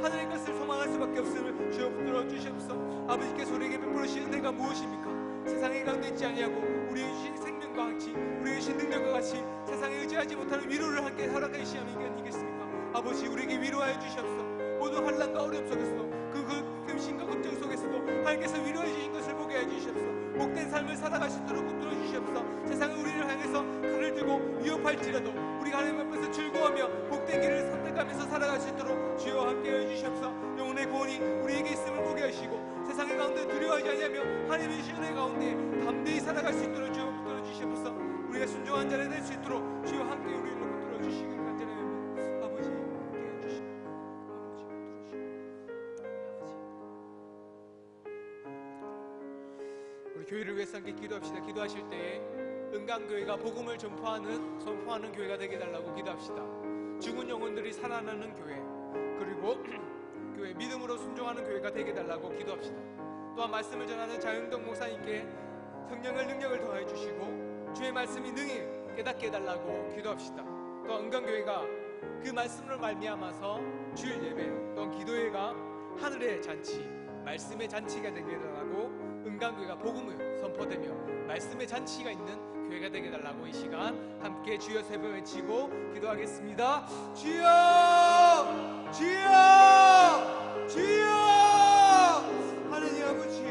하늘의 것을 소망할 수밖에 없음을 주여 붙들어 주시옵소서. 아버지께서 우리에게 베푸신 은혜가 무엇입니까? 세상의 가운데 있지 아니하고 우리의 주신 생명과 같이 우리의 주신 능력과 같이 세상에 의지하지 못하는 위로를 함께 허락해 주시면 이겠습니까? 아버지 우리에게 위로하여 주시옵소서. 모든 환난과 어려움 속에서도 그 금신과 걱정 속에서도 하나님께서 위로해 주신 것을 보게 해 주시옵소서. 복된 삶을 살아갈 수 있도록 붙들어 주시옵소서. 세상은 우리를 향해서 칼을 들고 위협할지라도 우리가 하나님 앞에서 즐거워하며 복된 길을 선택하면서 살아갈 수 있도록 주여 함께해 주시옵소서. 영혼의 구원이 우리에게 있음을 보게 하시고 세상의 가운데 두려워하지 않으며 하나님의 주신 은혜 가운데 담대히 살아갈 수 있도록 주여 붙들어 주시옵소서. 우리가 순종한 자를 될 수 있도록 주여 함께 우리를 붙들어 주시길 간절하옵나이다. 아버지 함께해 주시옵소서. 우리 교회를 위해서 함께 기도합시다. 기도하실 때에 은강교회가 복음을 선포하는 교회가 되게 해달라고 기도합시다. 죽은 영혼들이 살아나는 교회, 그리고 교회 믿음으로 순종하는 교회가 되게 해달라고 기도합시다. 또한 말씀을 전하는 장영덕 목사님께 성령의 능력을 더해 주시고 주의 말씀이 능히 깨닫게 해달라고 기도합시다. 또 은강교회가 그 말씀으로 말미암아서 주일 예배, 또 기도회가 하늘의 잔치, 말씀의 잔치가 되게 해달라고 은강교회가 복음을 선포되며 말씀의 잔치가 있는 교회가 되게 해달라고 이 시간 함께 주여 세 번 외치고 기도하겠습니다. 주여! 주여! 주여! 하나님 아버지,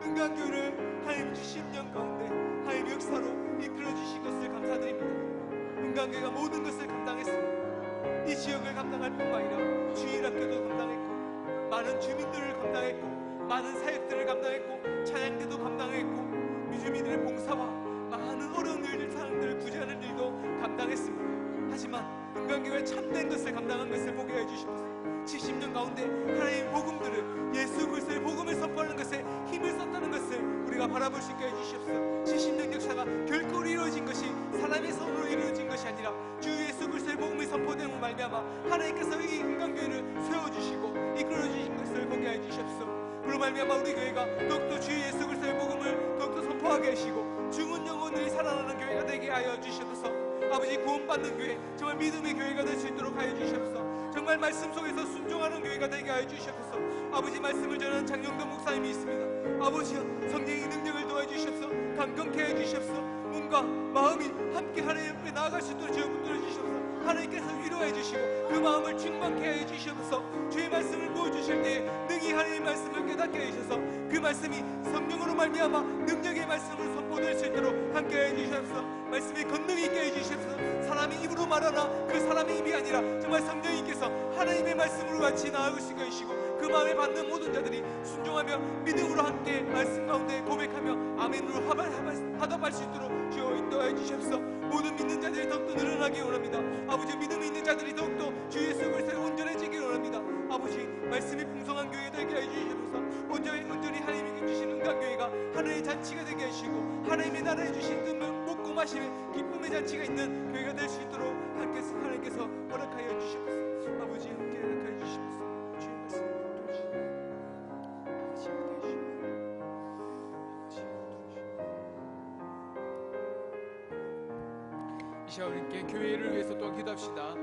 은강교회를 하나님 주신 10년 가운데 하나님 역사로 이끌어 주신 것을 감사드립니다. 은강교회가 모든 것을 감당했습니다. 이 지역을 감당할 뿐만 아니라 주일학교도 감당했고, 많은 주민들을 감당했고, 많은 사역들을 감당했고, 찬양대도 감당했고, 주민들의 봉사와 많은 어려운 일들, 사람들을 구제하는 일도 감당했습니다. 하지만 은광교회 참된 것을 감당한 것을 보게 해주시옵소서. 70년 가운데 하나님의 복음들을, 예수 그리스도의 복음을 선포하는 것에 힘을 썼다는 것을 우리가 바라볼 수 있게 해주시옵소서. 70년 역사가 결코 이루어진 것이 사람의 손으로 이루어진 것이 아니라 주 예수 그리스도의 복음이 선포됨으로 말미암아 하나님께서 이 은광교회를 세워주시고 이끌어주신 것을 보게 해주시옵소서. 그로 말미암아 우리 교회가 더욱더 주 예수 그리스도의 복음을 더욱더 선포하게 하시고 죽은 영혼들이 살아나는 교회가 되게 하여 주시옵소서. 아버지, 구원받는 교회, 정말 믿음의 교회가 될 수 있도록 하여 주시옵소서. 정말 말씀 속에서 순종하는 교회가 되게 하여 주시옵소서. 아버지, 말씀을 전하는 장영도 목사님이 있습니다. 아버지여, 성령의 능력을 도와주시옵소서. 강건케 해주시옵소서. 몸과 마음이 함께 하나님 앞에 나아갈 수 있도록 주여 붙들어 주시옵소서. 하나님께서 위로해 주시고 그 마음을 충만케 해 주시옵소서. 주의 말씀을 보여주실 때에 능히 하나님의 말씀을 깨닫게 해주셔서 그 말씀이 성령으로 말미암아 능력의 말씀으로 선포될 수 있도록 함께 해 주시옵소서. 말씀이 권능이 있게 해 주시옵소서. 사람이 입으로 말하나 그 사람의 입이 아니라 정말 성령님께서 하나님의 말씀으로 같이 나아갈 수 있게 해주시고 그 마음을 받는 모든 자들이 순종하며 믿음으로 함께 말씀 가운데 고백하며 아멘으로 화답할 수 있도록 주여 인도하여 주시옵소서. 모든 믿는 자들이 더욱더 늘어나기 원합니다. 아버지, 믿음이 있는 자들이 더욱더 주 예수 그리스도에 온전해지기 원합니다. 아버지, 말씀이 풍성한 교회 되게 해주시옵소서. 온전히 하나님이 주신 은강교회가 하나님의 잔치가 되게 해주시고 하나님의 나라에 주신 그 먹고 마심의 기쁨의 잔치가 있는 교회가 될 수 있도록 하나님께서 허락하여 주시옵소서. 아버지, 함께 허락하여 주시옵소서. 주의 말씀을 이 시간 우리 함께 교회를 위해서 또 기도합시다.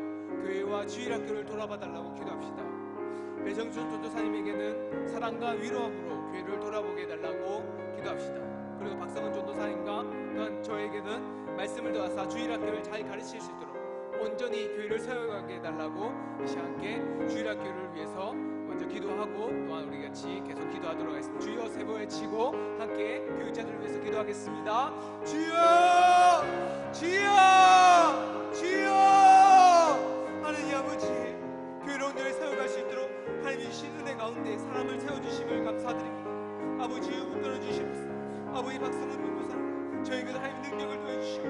교회와 주일학교를 돌아봐달라고 기도합시다. 배정준 전도사님에게는 사랑과 위로함으로 교회를 돌아보게 해달라고 기도합시다. 그리고 박성은 전도사님과 또한 저에게는 말씀을 도와서 주일학교를 잘 가르칠 수 있도록 온전히 교회를 세워가게 해달라고 이 시간 함께 주일학교를 위해서 먼저 기도하고 또한 우리 같이 계속 기도하도록 하겠습니다. 주여 세 번 외치고 함께 교육자들을 위해서 기도하겠습니다. 주여! 주여! 주여! 하나님 아버지, 교회를 온전히 세워갈 수 있도록 하나님이 주신 은혜 가운데 사람을 세워주심을 감사드립니다. 아버지, 붙들어 주시옵소서. 아버지, 박성은 전도사 저에게도 하나님의 능력을 더해주시고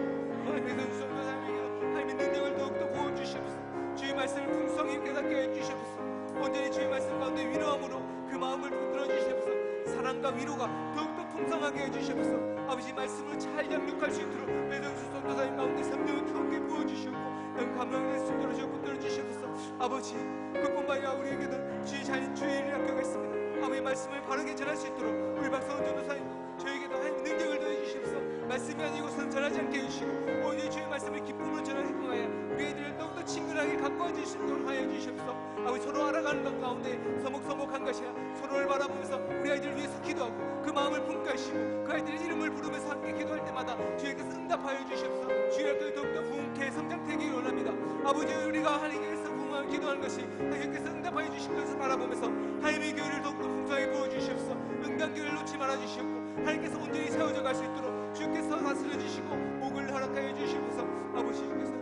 하나님께서 전도사님에게도 하나님의 능력을 더욱더 부어주시옵소서. 주의 말씀을 풍성히 깨닫게 해주시옵소서. 온전히 주의 말씀 가운데 위로함으로 그 마음을 붙들어 주시옵소서. 사랑과 위로가 더욱더 풍성하게 해주시옵소서. 아버지, 말씀을 잘 양육할 수 있도록 배정수 전도사님 가운데 성령을 크게 부어주시옵고 감동될 수 있도록 주여 붙들어 주시옵소서. 아버지, 그뿐만 아니라 우리에게도 주의 자인 주의 학교가 있습니다. 아버지, 말씀을 바르게 전할 수 있도록 우리 박성훈 전도사님 저에게도 하나님 능력을 더해 주시옵소서. 말씀이 아니고서는 전하지 않게 해주시고 오늘 주의 말씀을 기쁨으로 전하는 행동하여 우리 애들을 더욱더 친근하게 가까워 주시도록 하여 주시옵소서. 아버지, 서로 알아가는 것 가운데 서먹서먹한 것이 아니라 서로를 바라보면서 우리 아이들을 위해서 기도하고 그 마음을 품가시고 그 아이들의 이름을 부르면서 함께 기도할 때마다 주에게서 응답하여 주시옵소서. 주의 아이들이 더욱더 부흥케 성장되기를 원합니다. 아버지, 우리가 하나님께서 부흥을 기도하는 것이 하나님께서 응답하여 주실 것을 바라보면서 하나님의 교회를 더욱더 풍성하게 부어주시옵소서. 은강교회를 놓지 말아주시옵고 하나님께서 온전히 세워져 갈 수 있도록 주께서 다스려 주시고 복을 허락하여 주시옵소서. 아버지, 주께서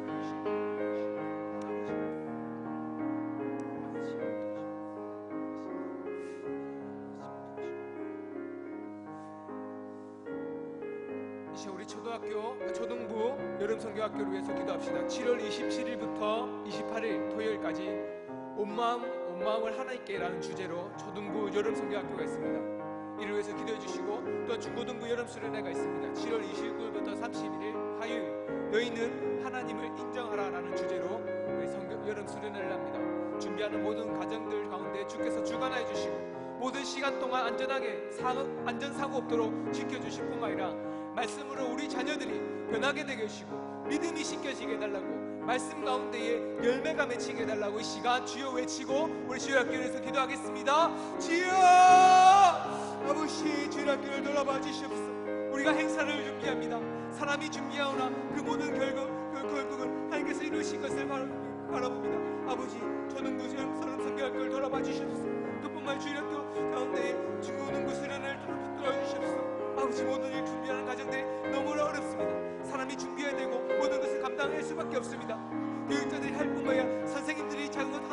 우리 초등부 여름성교학교를 위해서 기도합시다. 7월 27일부터 28일 토요일까지 온 마음을 하나님께 라는 주제로 초등부 여름성교학교가 있습니다. 이를 위해서 기도해 주시고 또 중고등부 여름수련회가 있습니다. 7월 29일부터 31일 화요일 너희는 하나님을 인정하라 라는 주제로 우리 여름수련회를 합니다. 준비하는 모든 가정들 가운데 주께서 주관하여 주시고 모든 시간 동안 안전하게 안전사고 없도록 지켜주실 뿐만 아니라 말씀으로 우리 자녀들이 변하게 되게 해주시고 믿음이 씻겨지게 해달라고 말씀 가운데에 열매가 맺히게 해달라고 이 시간 주여 외치고 우리 주일학교에서 기도하겠습니다. 주여! 아버지, 주일학교를 돌아봐 주시옵소서. 우리가 행사를 준비합니다. 사람이 준비하오나 그 모든 결국은 하나님께서 이루신 것을 바라봅니다. 아버지, 초등부 성교학교를 돌아봐 주시옵소서. 그뿐만 주일학교 가운데 중고등부 수련회를 붙들어 주시옵소서. 아버지, 모든 일 준비하는 과정들이 너무나 어렵습니다. 사람이 준비해야 되고 모든 것을 감당할 수밖에 없습니다. 교육자들이 할 뿐만 아니라 선생님들이 작은 것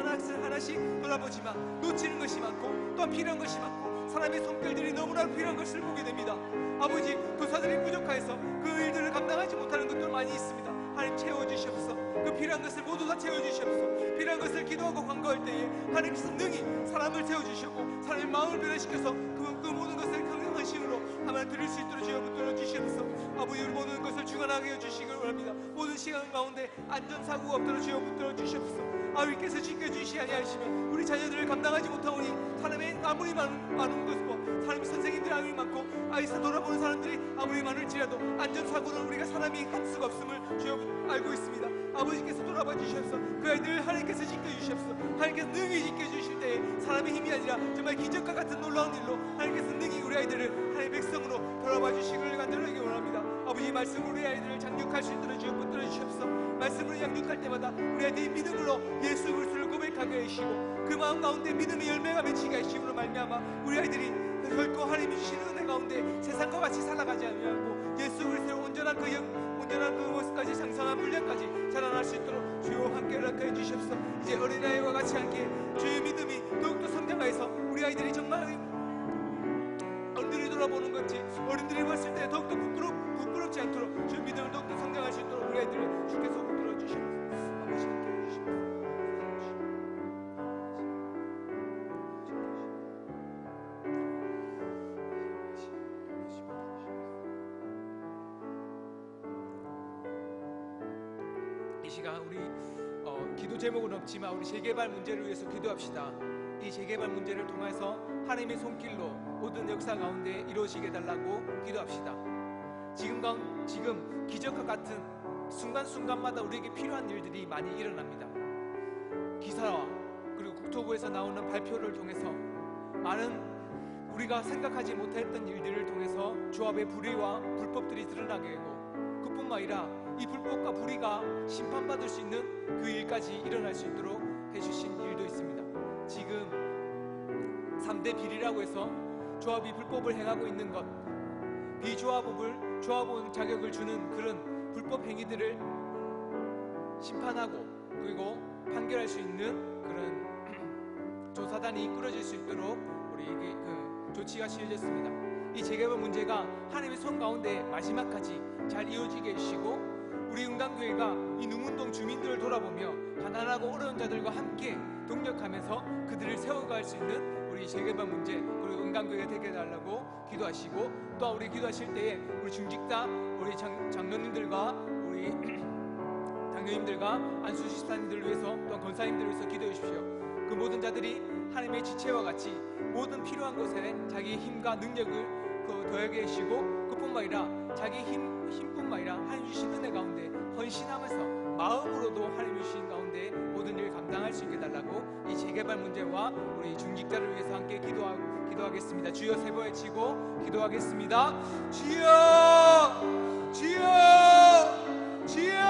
하나씩 돌아보지만 놓치는 것이 많고 또한 필요한 것이 많고 사람의 손길들이 너무나 필요한 것을 보게 됩니다. 아버지, 교사들이 부족해서 그 일들을 감당하지 못하는 것들 많이 있습니다. 하나님 채워주시옵소서. 그 필요한 것을 모두 다 채워주시옵소서. 필요한 것을 기도하고 간구할 때에 하나님께서 능히 사람을 세워주시고 사람의 마음을 변화시켜서 그 모든 것을 강력한 신으로 하나님 드릴 수 있도록 주여 붙들어 주시옵소서. 아버지, 우리 모든 것을 주관하게 해주시길 원합니다. 모든 시간 가운데 안전사고가 없도록 주여 붙들어 주시옵소서. 아버지께서 지켜주시지 아니하시면 우리 자녀들을 감당하지 못하오니 사람의 아무리 많은 것과 사람의 선생님들이 아무리 많고 아이사 돌아보는 사람들이 아무리 많을지라도 안전사고는 우리가 사람이 할 수가 없음을 주여 알고 있습니다. 아버지께서 돌아봐 주시옵소서. 그 아이들을 하나님께서 지켜주시옵소서. 하나님께서 능히 지켜주실 때에 사람의 힘이 아니라 정말 기적과 같은 놀라운 일로 하나님께서 능히 우리 아이들을 하나님의 백성으로 돌아봐 주시기를 간절하게 원합니다. 아버지, 말씀으로 우리 아이들을 장육할 수 있도록 주여 붙들어 주시옵소서. 말씀으로 양육할 때마다 우리 아이들이 믿음으로 예수 그리스도를 고백하게 하시고 그 마음 가운데 믿음의 열매가 맺히게 하심으로 말미암아 우리 아이들이 결코 하나님이 주시는 은혜 가운데 세상과 같이 살아가지 아니하고 예수 그리스도의 온전한 그 모습까지 장성한 분량까지 자라날 수 있도록 주여 함께 허락해 주시옵소서. 이제 어린아이와 같이 함께 주의 믿음이 더욱더 성장하여서 우리 아이들이 정말 어른들이 돌아보는 건지 어른들이 봤을 때 더욱더 부끄럽지 않도록 주의 믿음을 더욱더 성장할 수 있도록 우리 아이들을 주께서 붙들어 주시옵소서. 아버지 함께 해주시옵소서. 이 시간 우리 기도 제목은 없지만 우리 재개발 문제를 위해서 기도합시다. 이 재개발 문제를 통해서 하나님의 손길로 모든 역사 가운데 이루어지게 해달라고 기도합시다. 지금 기적과 같은 순간순간마다 우리에게 필요한 일들이 많이 일어납니다. 기사와 그리고 국토부에서 나오는 발표를 통해서 많은 우리가 생각하지 못했던 일들을 통해서 조합의 불의와 불법들이 드러나게 되고 그뿐만 아니라 이 불법과 불의가 심판받을 수 있는 그 일까지 일어날 수 있도록 해주신 일도 있습니다. 지금 3대 비리라고 해서 조합이 불법을 행하고 있는 것, 조합원 자격을 주는 그런 불법 행위들을 심판하고 그리고 판결할 수 있는 그런 조사단이 꾸려질 수 있도록 우리에게 그 조치가 취해졌습니다. 이 재개발 문제가 하나님의 손 가운데 마지막까지 잘 이루어지게 해주시고 우리 은강교회가 이 능운동 주민들을 돌아보며 가난하고 어려운 자들과 함께 동력하면서 그들을 세워갈 수 있는 우리 재개발 문제 그리고 은강교회가 되게 해달라고 기도하시고 또 우리 기도하실 때에 우리 중직자 우리 장로님들과 우리 당뇨님들과 안수집사님들을 위해서 또한 권사님들을 위해서 기도해 주십시오. 그 모든 자들이 하나님의 지체와 같이 모든 필요한 것에 자기의 힘과 능력을 더하게 하시고 그뿐만 아니라 자기 힘뿐만 아니라 하나님 주신 은혜 가운데 헌신하면서 마음으로도 하나님 주신 가운데 모든 일을 감당할 수 있게 달라고 이 재개발 문제와 우리 중직자를 위해서 함께 기도하겠습니다. 주여 세 번 외치고 기도하겠습니다. 주여 주여 주여.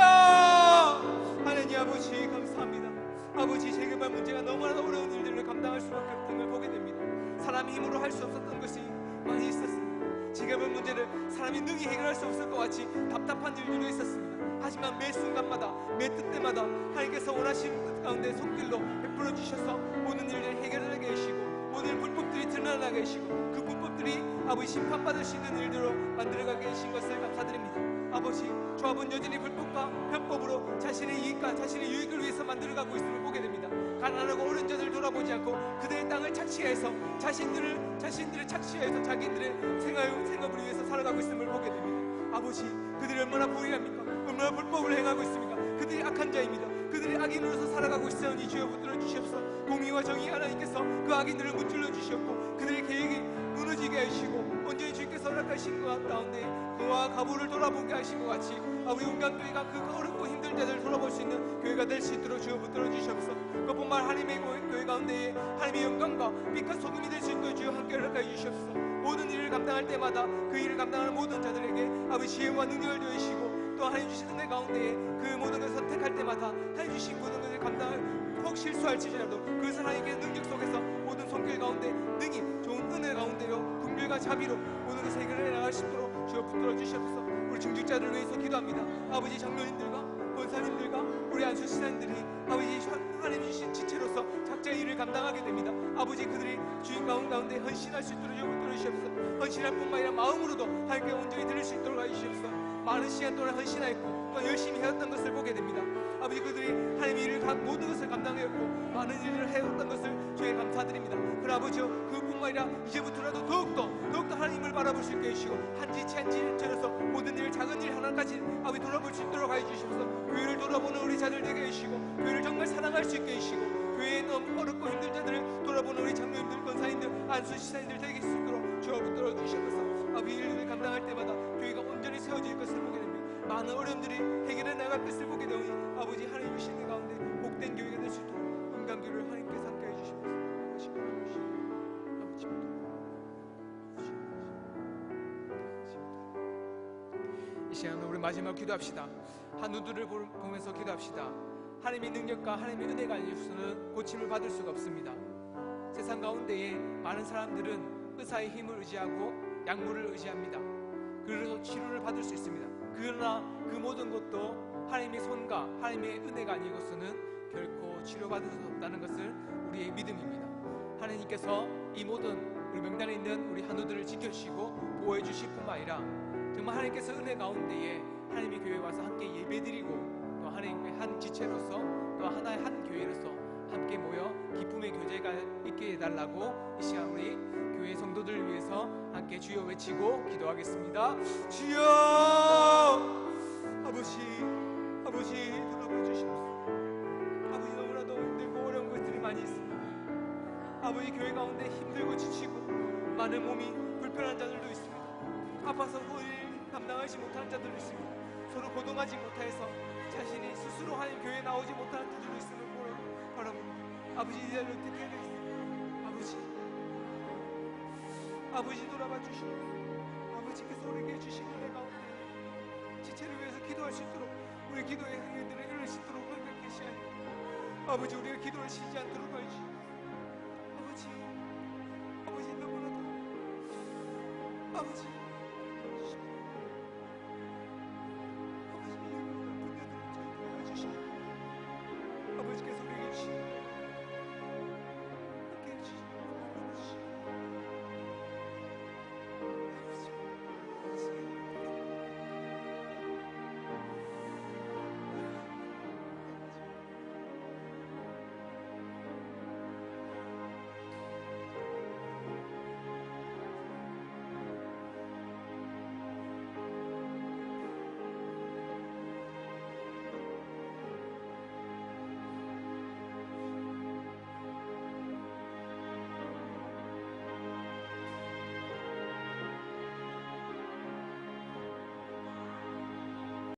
하나님 아버지 감사합니다. 아버지, 재개발 문제가 너무나 어려운 일들을 감당할 수밖에 없는 걸 보게 됩니다. 사람의 힘으로 할 수 없었던 것이 많이 있었습니다. 재개발 문제를 사람이 능히 해결할 수 없을 것 같이 답답한 일들도 있었습니다. 하지만 매 순간마다 매 뜻때마다 하나님께서 원하시는 뜻 가운데 손길로 베풀어 주셔서 모든 일을 해결하게 하시고 모든 불법들이 드러나게 하시고 그 불법들이 아버지 심판받을 수 있는 일들로 만들어가게 하신 것을 감사드립니다. 아버지, 조합은 여전히 불법과 편법으로 자신의 이익과 자신의 유익을 위해서 만들어가고 있음을 보게 됩니다. 가난하고 어려운 자들을 돌아보지 않고 그들의 땅을 착취해서 자신들을 착취해서 자기들의 생업을 위해서 살아가고 있음을 보게 됩니다. 아버지, 그들이 얼마나 불의합니까? 얼마나 불법을 행하고 있습니까? 그들이 악한 자입니다. 그들이 악인으로서 살아가고 있으니 주여 붙들어 주시옵소서. 공의와 정의 하나님께서 그 악인들을 문질러 주시옵고 그들의 계획이 무너지게 하시고 온전히 주께서 허락하신 것 가운데 그와 가부를 돌아보게 하신 것 같이 우리 은강교회가 그 어렵고 힘든 자들을 돌아볼 수 있는 교회가 될 수 있도록 주여 붙들어 주시옵소서. 그뿐만 하나님의 교회 가운데 하나님의 영광과 빛과 소금이 될 수 있도록 주여 함께 허락하여 주시옵소서. 모든 일을 감당할 때마다 그 일을 감당하는 모든 자들에게 아버지 지혜와 능력을 더하시고 또 하나님 주신 은혜 가운데 그 모든 것을 선택할 때마다 하나님 주신 모든 것을 감당할 혹 실수할지라도 그것을 하나님의 능력 속에서 모든 손길 가운데 능히 좋은 은혜 가운데요 긍휼과 자비로 모든 것을 해결해 나갈 수 있도록 주여 붙들어 주시옵소서. 우리 중직자들을 위해서 기도합니다. 아버지 장로님들과 권사님들과 우리 안수 신앙들이 아버지 하나님 주신 지체로서 각자의 일을 감당하게 됩니다. 아버지 그들이 주인 가운데 헌신할 수 있도록 영을 들으시옵소서. 헌신할 뿐만 아니라 마음으로도 하나님께 온전히 들을 수 있도록 해주시옵소서. 많은 시간 동안 헌신하였고 또 열심히 해왔던 것을 보게 됩니다. 아버지 그들이 하나님의 일을 모든 것을 감당하였고 많은 일을 해왔던 것을 주에 감사드립니다. 그러나 아버지요 그뿐만 아니라 이제부터라도 더욱더 하나님을 바라볼 수 있게 해주시고 한 지체 한 지체로서 모든 일 작은 일 하나까지 아버지 돌아볼 수 있도록 해주시옵소서. 교회를 돌아보는 우리 자들 되게 해주시고 교회를 정말 사랑할 수 있게 해주시고 교회에 너무 어렵고 힘든 자들을 돌아보는 우리 장로님들 권사님들 안수 시사님들 되게 할 수 있도록 주여 붙들어 주시옵소서. 아버지 일을 감당할 때마다 교회가 온전히 세워질 것을 보게 됩니다. 많은 어려움들이 해결해 나갈 것을 보게 되오니 아버지 하나님 주시는 가운데 복된 교회가 될 수 있도록 건강교회를 하나님께서 함께 해주시옵소서. 이 시간 우리 마지막 기도합시다. 한우들을 보면서 기도합시다. 하나님의 능력과 하나님의 은혜가 아니었으면 고침을 받을 수가 없습니다. 세상 가운데에 많은 사람들은 의사의 힘을 의지하고 약물을 의지합니다. 그래서 치료를 받을 수 있습니다. 그러나 그 모든 것도 하나님의 손과 하나님의 은혜가 아니고서는 결코 치료받을 수 없다는 것을 우리의 믿음입니다. 하나님께서 이 모든 우리 명단에 있는 우리 한우들을 지켜주시고 보호해 주실 뿐만 아니라 정말 하나님께서 은혜 가운데에 하나님의 교회에 와서 함께 예배드리고 또 하나님의 한 지체로서 또 하나의 한 교회로서 함께 모여 기쁨의 교제가 있게 해달라고 이 시간 우리 교회 성도들을 위해서 함께 주여 외치고 기도하겠습니다. 주여 아버지 돌아봐 주시옵소서. 아버지 너무나도 힘들고 어려운 것들이 많이 있습니다. 아버지 교회 가운데 힘들고 지치고 많은 몸이 불편한 자들도 있습니다. 아파서 일 감당하지 못하는 자들도 있습니다. 서로 고동하지 못해서 자신이 스스로 하나님 교회에 나오지 못하는 자들도 있음을 바라봅니다. 아버지 이 자리를 어떻게 해야 되겠습니까? 아버지 돌아봐 주시고 아버지께서 우리에게 주신 은혜 가운데 지체를 위해서 기도할 수 있도록 우리 기도의 행위들을 이룰 수 있도록 그렇게 시간입니다. 아버지 우리가 기도를 쉬지 않도록 해주시고 아버지 너무나도 아버지